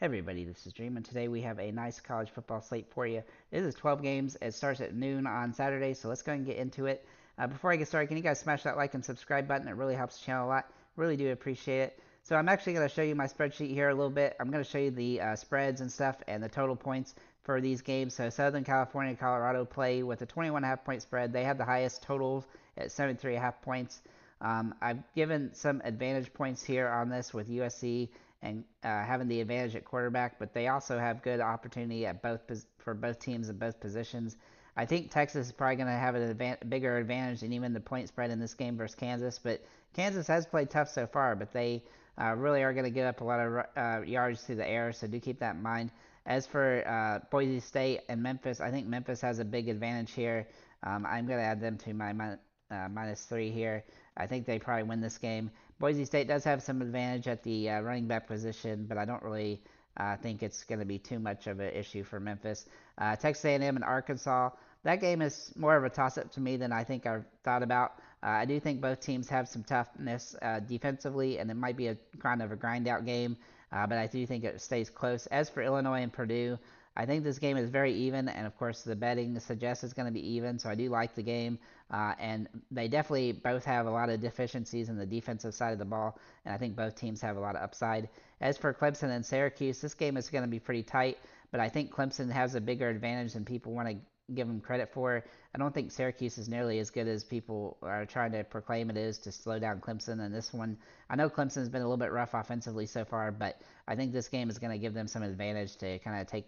Hey everybody, this is Dream, and today we have a nice college football slate for you. This is 12 games. It starts at noon on Saturday, so let's go ahead and get into it. Before I get started, can you guys smash that like and subscribe button? It really helps the channel a lot. Really do appreciate it. So I'm actually going to show you my spreadsheet here a little bit. I'm going to show you the spreads and stuff and the total points for these games. So Southern California and Colorado play with a 21.5 point spread. They have the highest totals at 73.5 points. I've given some advantage points here on this with USC and having the advantage at quarterback, but they also have good opportunity at for both teams in both positions. I think Texas is probably going to have bigger advantage than even the point spread in this game versus Kansas. But Kansas has played tough so far, but they really are going to give up a lot of yards through the air, so do keep that in mind. As for Boise State and Memphis, I think Memphis has a big advantage here. I'm going to add them to my -3 here. I think they probably win this game. Boise State does have some advantage at the running back position, but I don't really think it's going to be too much of an issue for Memphis. Texas A&M and Arkansas. That game is more of a toss-up to me than I think I've thought about. I do think both teams have some toughness defensively, and it might be a kind of a grind-out game, but I do think it stays close. As for Illinois and Purdue, I think this game is very even, and of course the betting suggests it's going to be even, so I do like the game. And they definitely both have a lot of deficiencies in the defensive side of the ball, and I think both teams have a lot of upside. As for Clemson and Syracuse, this game is going to be pretty tight, but I think Clemson has a bigger advantage than people want to give them credit for. I don't think Syracuse is nearly as good as people are trying to proclaim it is to slow down Clemson. And this one, I know Clemson's been a little bit rough offensively so far, but I think this game is going to give them some advantage to kind of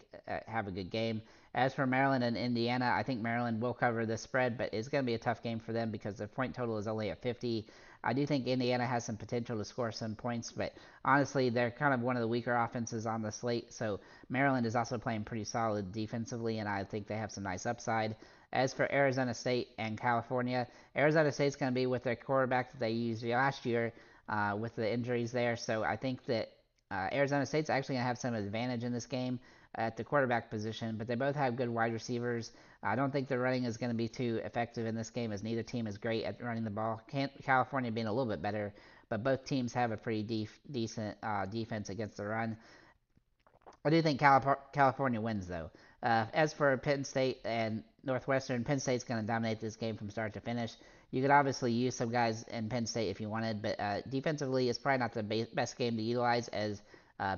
have a good game. As for Maryland and Indiana, I think Maryland will cover the spread, but it's going to be a tough game for them because their point total is only at 50. I do think Indiana has some potential to score some points, but honestly, they're kind of one of the weaker offenses on the slate. So Maryland is also playing pretty solid defensively, and I think they have some nice upside. As for Arizona State and California, Arizona State's going to be with their quarterback that they used last year with the injuries there. So I think that Arizona State's actually going to have some advantage in this game at the quarterback position, but they both have good wide receivers. I don't think the running is going to be too effective in this game as neither team is great at running the ball. California being a little bit better, but both teams have a pretty decent defense against the run. I do think California wins, though. As for Penn State and Northwestern, Penn State's going to dominate this game from start to finish. You could obviously use some guys in Penn State if you wanted, but defensively, it's probably not the best game to utilize as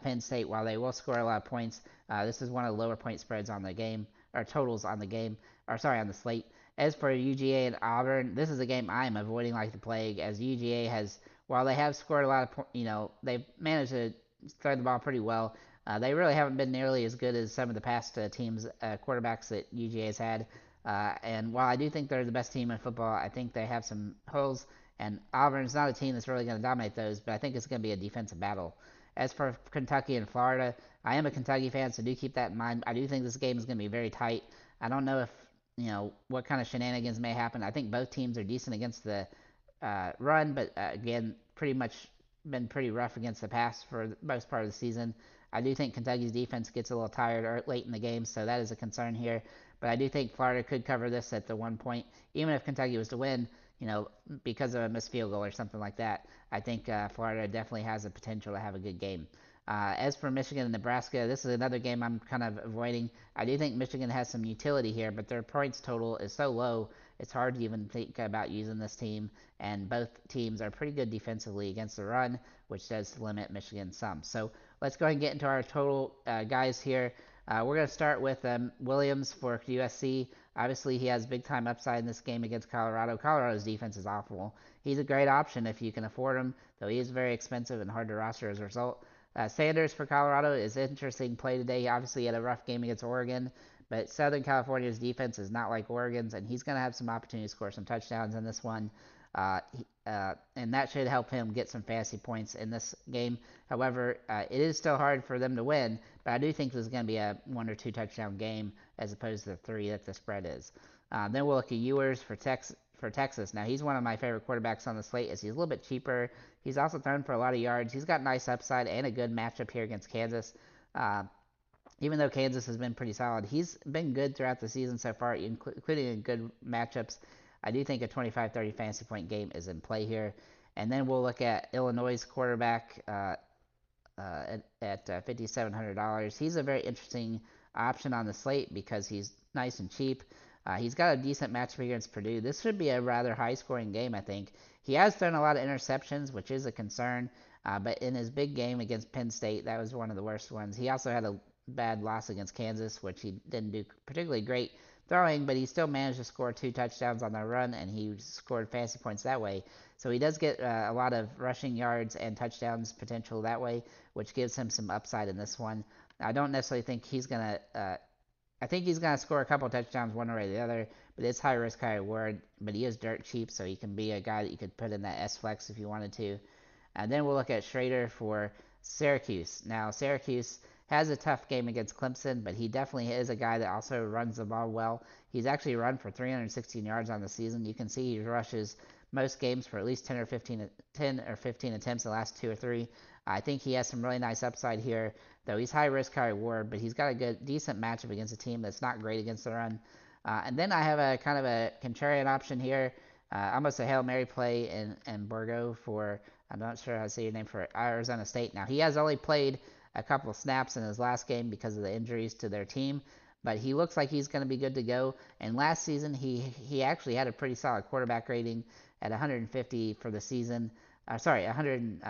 Penn State, while they will score a lot of points, this is one of the lower point spreads on the game, or totals on the game, or sorry, on the slate. As for UGA and Auburn, this is a game I am avoiding like the plague, as UGA has, while they have scored a lot of, they've managed to throw the ball pretty well. They really haven't been nearly as good as some of the past teams, quarterbacks that UGA has had. And while I do think they're the best team in football, I think they have some holes. And Auburn's not a team that's really going to dominate those, but I think it's going to be a defensive battle. As for Kentucky and Florida, I am a Kentucky fan, so do keep that in mind. I do think this game is going to be very tight. I don't know if, what kind of shenanigans may happen. I think both teams are decent against the run, but again, pretty much been pretty rough against the pass for the most part of the season. I do think Kentucky's defense gets a little tired late in the game, so that is a concern here. But I do think Florida could cover this at the 1 point, even if Kentucky was to win, because of a missed field goal or something like that. I think Florida definitely has the potential to have a good game. As for Michigan and Nebraska, this is another game I'm kind of avoiding. I do think Michigan has some utility here, but their points total is so low, it's hard to even think about using this team. And both teams are pretty good defensively against the run, which does limit Michigan some. So let's go ahead and get into our total guys here. We're going to start with Williams for USC. Obviously, he has big time upside in this game against Colorado. Colorado's defense is awful. He's a great option if you can afford him, though he is very expensive and hard to roster as a result. Sanders for Colorado is interesting play today. He obviously had a rough game against Oregon, but Southern California's defense is not like Oregon's, and he's going to have some opportunity to score some touchdowns in this one. And that should help him get some fantasy points in this game. However, it is still hard for them to win, but I do think this is going to be a 1 or 2 touchdown game as opposed to the 3 that the spread is. Then we'll look at Ewers for Texas. Now, he's one of my favorite quarterbacks on the slate as he's a little bit cheaper. He's also thrown for a lot of yards. He's got nice upside and a good matchup here against Kansas. Even though Kansas has been pretty solid, he's been good throughout the season so far, including in good matchups. I do think a 25-30 fantasy point game is in play here. And then we'll look at Illinois' quarterback, at $5,700. He's a very interesting option on the slate because he's nice and cheap. He's got a decent matchup against Purdue. This should be a rather high-scoring game, I think. He has thrown a lot of interceptions, which is a concern. But in his big game against Penn State, that was one of the worst ones. He also had a bad loss against Kansas, which he didn't do particularly great throwing, but he still managed to score 2 touchdowns on the run, and he scored fantasy points that way. So he does get a lot of rushing yards and touchdowns potential that way, which gives him some upside in this one. I don't necessarily think he's gonna. I think he's gonna score a couple touchdowns one way or the other, but it's high risk, high reward. But he is dirt cheap, so he can be a guy that you could put in that S flex if you wanted to. And then we'll look at Schrader for Syracuse. Now, Syracuse has a tough game against Clemson, but he definitely is a guy that also runs the ball well. He's actually run for 316 yards on the season. You can see he rushes most games for at least 10 or 15 attempts in the last 2 or 3. I think he has some really nice upside here, though he's high risk, high reward, but he's got a good, decent matchup against a team that's not great against the run. And then I have a kind of a contrarian option here, almost a Hail Mary play in Burgo for, I'm not sure how to say your name, for Arizona State. Now, he has only played a couple of snaps in his last game because of the injuries to their team, but he looks like he's going to be good to go. And last season, he actually had a pretty solid quarterback rating at 150 for the season. Sorry, 100.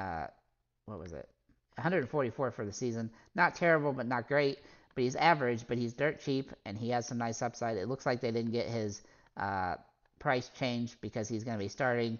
What was it? 144 for the season. Not terrible, but not great. But he's average, but he's dirt cheap, and he has some nice upside. It looks like they didn't get his price changed because he's going to be starting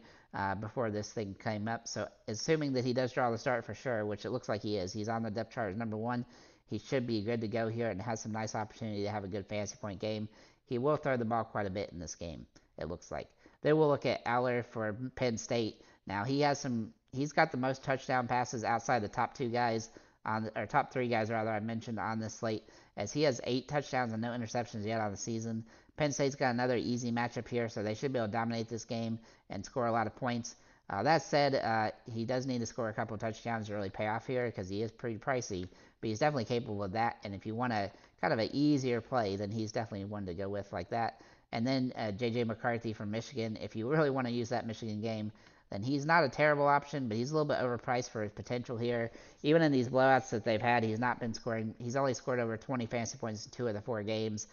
before this thing came up. So assuming that he does draw the start for sure, which it looks like he is, he's on the depth chart as number 1. He should be good to go here and has some nice opportunity to have a good fantasy point game. He will throw the ball quite a bit in this game, it looks like. Then we'll look at Aller for Penn State. Now he's got the most touchdown passes outside the top 2 guys or top 3 guys rather I mentioned on this slate, as he has 8 touchdowns and no interceptions yet on the season. Penn State's got another easy matchup here, so they should be able to dominate this game and score a lot of points. That said, he does need to score a couple touchdowns to really pay off here because he is pretty pricey, but he's definitely capable of that. And if you want a kind of an easier play, then he's definitely one to go with like that. And then J.J. McCarthy from Michigan, if you really want to use that Michigan game, then he's not a terrible option, but he's a little bit overpriced for his potential here. Even in these blowouts that they've had, he's not been scoring. He's only scored over 20 fantasy points in 2 of the 4 games.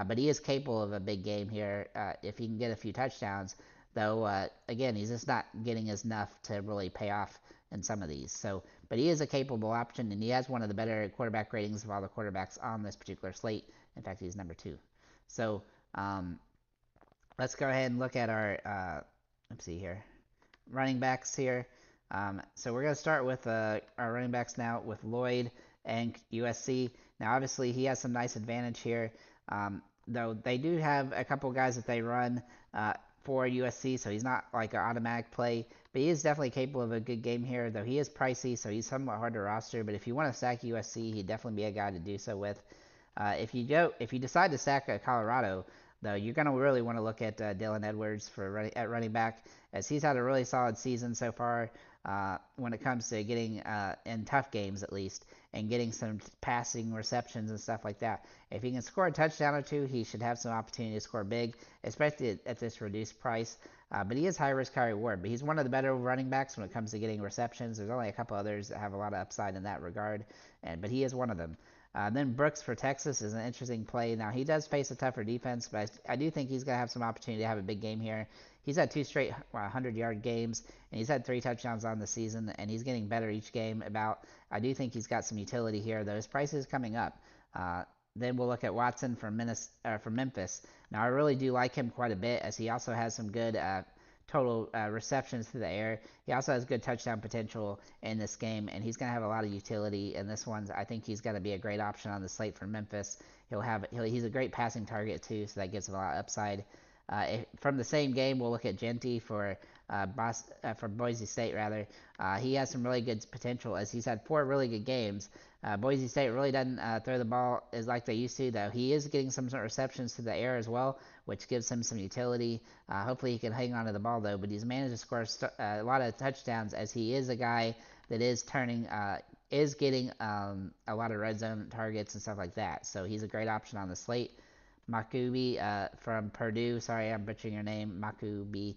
But he is capable of a big game here if he can get a few touchdowns. Though, again, he's just not getting enough to really pay off in some of these. So, but he is a capable option, and he has one of the better quarterback ratings of all the quarterbacks on this particular slate. In fact, he's number 2. So, let's go ahead and look at our, let's see here, running backs here. So we're going to start with our running backs now with Lloyd and USC. Now, obviously, he has some nice advantage here. Though they do have a couple guys that they run for USC, so he's not like an automatic play, but he is definitely capable of a good game here, though he is pricey, so he's somewhat hard to roster. But if you want to stack USC, he'd definitely be a guy to do so with. If you decide to stack Colorado, though, you're going to really want to look at Dylan Edwards at running back, as he's had a really solid season so far when it comes to getting in tough games at least, and getting some passing receptions and stuff like that. If he can score a touchdown or 2, he should have some opportunity to score big, especially at this reduced price. But he is high risk, high reward. But he's one of the better running backs when it comes to getting receptions. There's only a couple others that have a lot of upside in that regard, but he is one of them. Then Brooks for Texas is an interesting play. Now, he does face a tougher defense, but I do think he's going to have some opportunity to have a big game here. He's had 2 straight 100-yard games, and he's had 3 touchdowns on the season, and he's getting better each game. I do think he's got some utility here, though his price is coming up. Then we'll look at Watson from Memphis. Now, I really do like him quite a bit, as he also has some good total receptions through the air. He also has good touchdown potential in this game, and he's going to have a lot of utility in this one. I think he's going to be a great option on the slate for Memphis. He's a great passing target too, so that gives him a lot of upside. From the same game, we'll look at Genty for Boise State rather. He has some really good potential, as he's had 4 really good games. Boise State really doesn't throw the ball as like they used to, though he is getting some sort of receptions to the air as well, which gives him some utility. Hopefully he can hang on to the ball though, but he's managed to score a lot of touchdowns, as he is a guy that is getting a lot of red zone targets and stuff like that. So he's a great option on the slate. Makubi from Purdue. Sorry, I'm butchering your name, Makubi.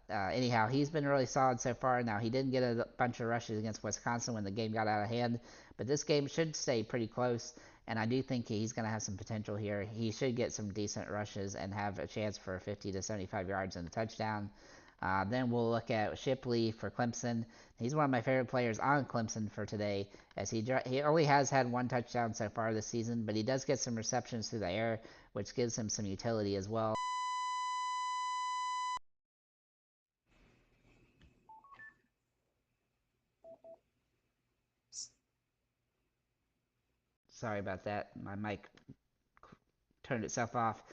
Anyhow, he's been really solid so far. Now, he didn't get a bunch of rushes against Wisconsin when the game got out of hand, but this game should stay pretty close, and I do think he's going to have some potential here. He should get some decent rushes and have a chance for 50 to 75 yards and a touchdown. Then we'll look at Shipley for Clemson. He's one of my favorite players on Clemson for today, as he only has had one touchdown so far this season, but he does get some receptions through the air, which gives him some utility as well. Sorry about that. My mic turned itself off.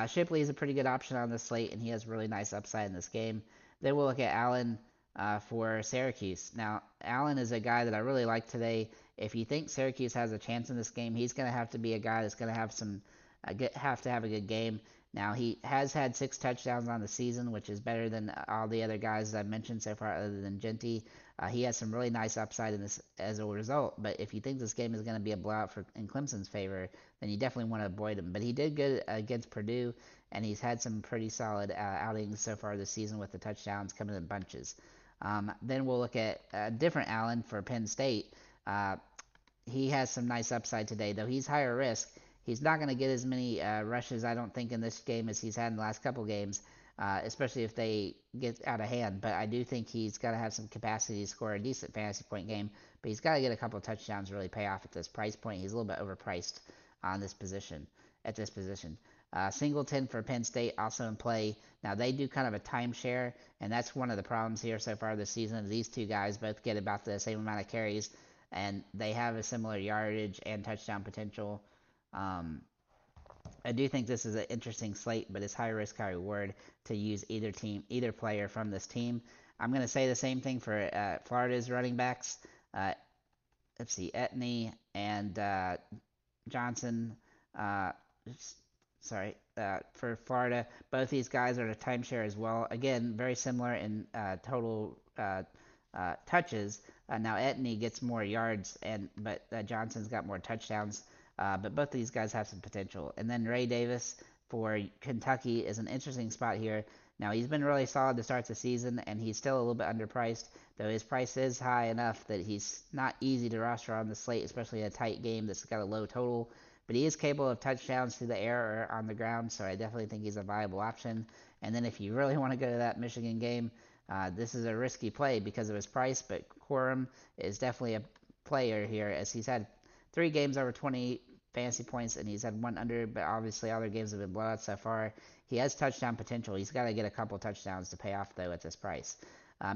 Shipley is a pretty good option on this slate, and he has really nice upside in this game. Then we'll look at Allen for Syracuse. Now, Allen is a guy that I really like today. If you think Syracuse has a chance in this game, he's going to have to be a guy that's going to have have to have a good game. Now, he has had 6 touchdowns on the season, which is better than all the other guys that I've mentioned so far, other than Genty. He has some really nice upside in this as a result. But if you think this game is going to be a blowout in Clemson's favor, then you definitely want to avoid him. But he did good against Purdue, and he's had some pretty solid outings so far this season with the touchdowns coming in bunches. Then we'll look at a different Allen for Penn State. He has some nice upside today, though he's higher risk. He's not going to get as many rushes, I don't think, in this game as he's had in the last couple games, especially if they get out of hand. But I do think he's got to have some capacity to score a decent fantasy point game. But he's got to get a couple of touchdowns to really pay off at this price point. He's a little bit overpriced on this position. At this position, Singleton for Penn State also in play. Now they do kind of a timeshare, and that's one of the problems here so far this season. These two guys both get about the same amount of carries, and they have a similar yardage and touchdown potential. Um, I do think this is an interesting slate, but it's high risk, high reward to use either player from this team. I'm going to say the same thing for Florida's running backs. Uh, let's see, Etney and Johnson. Uh, for Florida, both these guys are a timeshare as well. Again, very similar in total touches. Now Etney gets more yards, but Johnson's got more touchdowns. But both of these guys have some potential. And then Ray Davis for Kentucky is an interesting spot here. Now he's been really solid to start the season, and he's still a little bit underpriced, though his price is high enough that he's not easy to roster on the slate, especially in a tight game that's got a low total. But he is capable of touchdowns through the air or on the ground, so I definitely think he's a viable option. And then if you really want to go to that Michigan game, this is a risky play because of his price, but Quorum is definitely a player here, as he's had 3 games over 20 fantasy points, and he's had one under, but obviously other games have been blowouts so far. He has touchdown potential. He's got to get a couple touchdowns to pay off, though, at this price.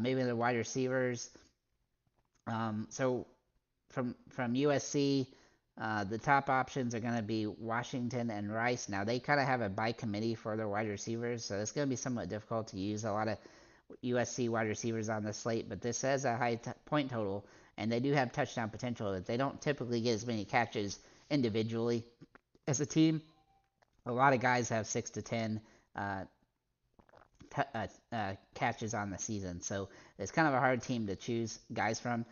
Maybe the wide receivers. So from USC, the top options are going to be Washington and Rice. Now, they kind of have a by committee for their wide receivers, so it's going to be somewhat difficult to use a lot of USC wide receivers on the slate, but this has a high point total, and they do have touchdown potential. They don't typically get as many catches individually as a team. A lot of guys have 6 to 10 uh, catches on the season, so it's kind of a hard team to choose guys from.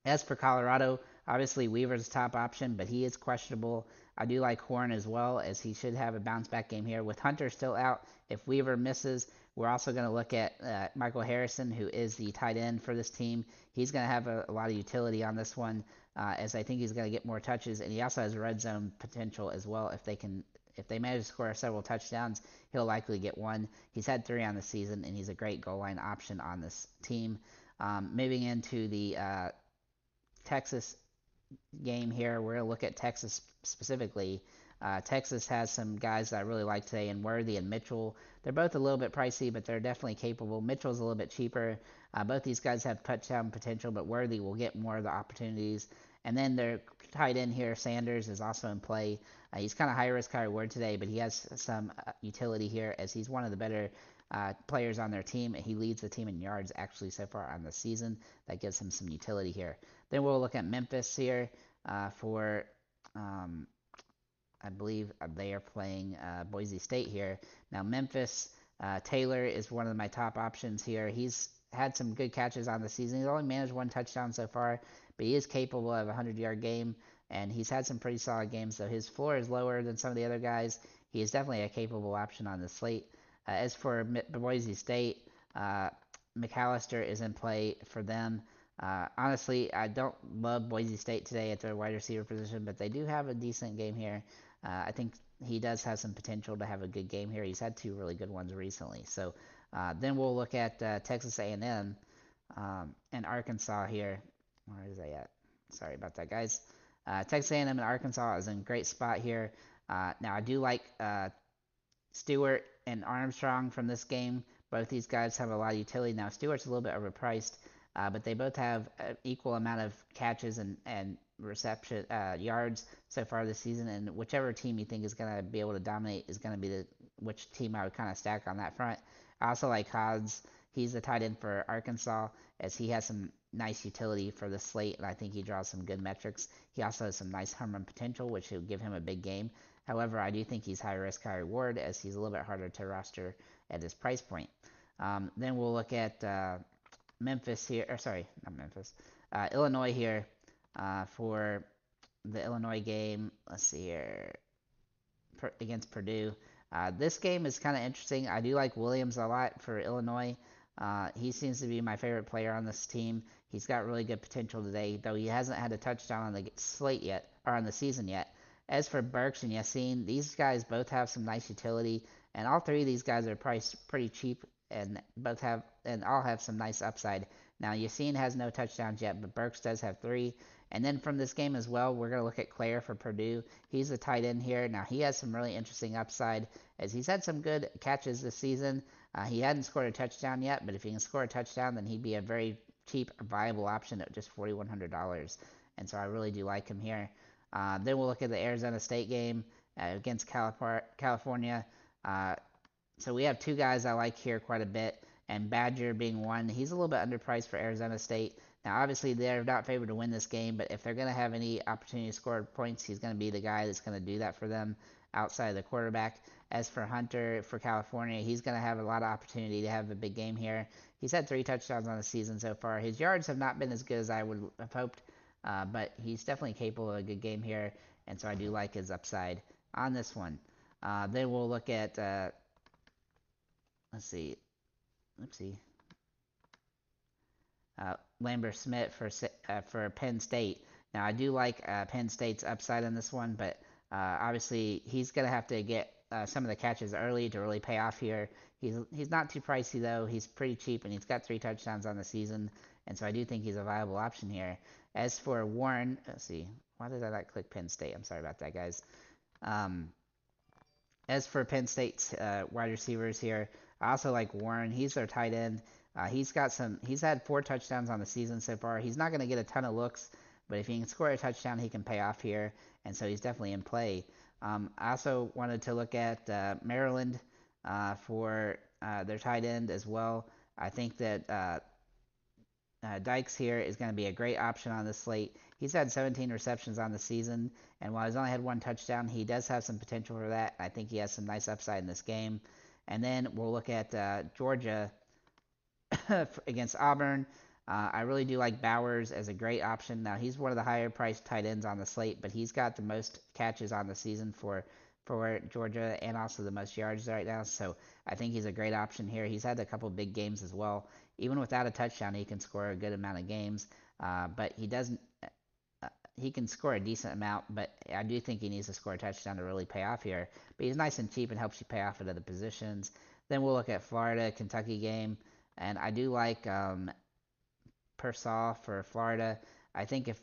As for Colorado, obviously Weaver's top option, but he is questionable. I do like Horn as well, as he should have a bounce back game here. With Hunter still out, if Weaver misses, we're also going to look at Michael Harrison, who is the tight end for this team. He's going to have a lot of utility on this one, as I think he's going to get more touches, and he also has red zone potential as well. If they manage to score several touchdowns, he'll likely get one. He's had 3 on the season, and he's a great goal line option on this team. Moving into the Texas game here, we're going to look at Texas specifically. Texas has some guys that I really like today, and Worthy and Mitchell. They're both a little bit pricey, but they're definitely capable. Mitchell's a little bit cheaper. Both these guys have touchdown potential, but Worthy will get more of the opportunities. And then their tight end here, Sanders, is also in play. He's kind of high risk, high reward today, but he has some utility here, as he's one of the better players on their team. He leads the team in yards actually so far on the season. That gives him some utility here. Then we'll look at Memphis here for, I believe they are playing Boise State here. Now Memphis, Taylor is one of my top options here. He's had some good catches on the season. He's only managed 1 touchdown so far, but he is capable of a 100-yard game, and he's had some pretty solid games. So his floor is lower than some of the other guys. He is definitely a capable option on the slate. As for Boise State, McAllister is in play for them. Honestly, I don't love Boise State today at their wide receiver position, but they do have a decent game here. I think he does have some potential to have a good game here. He's had two really good ones recently. So then we'll look at Texas A&M and Arkansas here. Where is that at? Sorry about that, guys. Texas A&M and Arkansas is in a great spot here. Now I do like Stewart and Armstrong from this game. Both these guys have a lot of utility. Now Stewart's a little bit overpriced, but they both have an equal amount of catches and reception yards so far this season. And whichever team you think is going to be able to dominate is going to be which team I would kind of stack on that front. I also like Hodges. He's the tight end for Arkansas, as he has some nice utility for the slate, and I think he draws some good metrics. He also has some nice home run potential, which will give him a big game. However, I do think he's high risk, high reward, as he's a little bit harder to roster at his price point. Then we'll look at Memphis here, or sorry, not Memphis, Illinois here for the Illinois game. Let's see here, against Purdue. This game is kind of interesting. I do like Williams a lot for Illinois. He seems to be my favorite player on this team. He's got really good potential today, though he hasn't had a touchdown on the slate yet, or on the season yet. As for Burks and Yassine, these guys both have some nice utility, and all three of these guys are priced pretty cheap, and all have some nice upside. Now Yassine has no touchdowns yet, but Burks does have three. And then from this game as well, we're going to look at Claire for Purdue. He's the tight end here. Now he has some really interesting upside, as he's had some good catches this season. He hadn't scored a touchdown yet, but if he can score a touchdown, then he'd be a very cheap, viable option at just $4,100. And so I really do like him here. Then we'll look at the Arizona State game against California. So we have two guys I like here quite a bit, and Badger being one. He's a little bit underpriced for Arizona State. Now, obviously, they're not favored to win this game, but if they're going to have any opportunity to score points, he's going to be the guy that's going to do that for them outside of the quarterback. As for Hunter for California, he's going to have a lot of opportunity to have a big game here. He's had 3 touchdowns on the season so far. His yards have not been as good as I would have hoped, but he's definitely capable of a good game here, and so I do like his upside on this one. Then we'll look at, let's see, oopsie. Lambert Smith for Penn State. Now, I do like Penn State's upside on this one, but obviously he's going to have to get some of the catches early to really pay off here. He's not too pricey, though. He's pretty cheap, and he's got 3 touchdowns on the season, and so I do think he's a viable option here. As for Warren, let's see. Why did I not click Penn State? I'm sorry about that, guys. As for Penn State's wide receivers here, I also like Warren. He's their tight end. He's had 4 touchdowns on the season so far. He's not going to get a ton of looks, but if he can score a touchdown, he can pay off here, and so he's definitely in play. I also wanted to look at Maryland for their tight end as well. I think that Dykes here is going to be a great option on this slate. He's had 17 receptions on the season, and while he's only had 1 touchdown, he does have some potential for that. I think he has some nice upside in this game. And then we'll look at Georgia against Auburn. I really do like Bowers as a great option. Now, he's one of the higher priced tight ends on the slate, but he's got the most catches on the season for Georgia, and also the most yards right now. So I think he's a great option here. He's had a couple big games as well. Even without a touchdown, he can score a good amount of games, but he doesn't. He can score a decent amount, but I do think he needs to score a touchdown to really pay off here. But he's nice and cheap and helps you pay off at other positions. Then we'll look at Florida Kentucky game, and I do like Pearsall for Florida. I think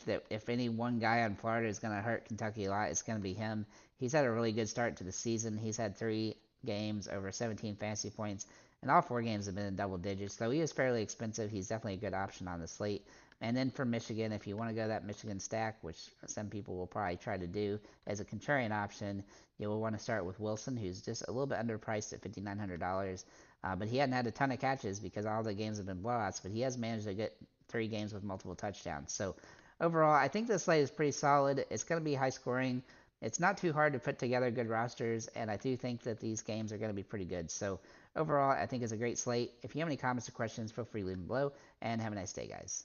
that if any one guy on Florida is going to hurt Kentucky a lot, it's going to be him. He's had a really good start to the season. He's had 3 games over 17 fantasy points, and all 4 games have been in double digits. So he is fairly expensive. He's definitely a good option on the slate. And then for Michigan, if you want to go that Michigan stack, which some people will probably try to do as a contrarian option, you will want to start with Wilson, who's just a little bit underpriced at $5,900. But he hadn't had a ton of catches because all the games have been blowouts, but he has managed to get 3 games with multiple touchdowns. So overall, I think this slate is pretty solid. It's going to be high scoring. It's not too hard to put together good rosters, and I do think that these games are going to be pretty good. So overall, I think it's a great slate. If you have any comments or questions, feel free to leave them below, and have a nice day, guys.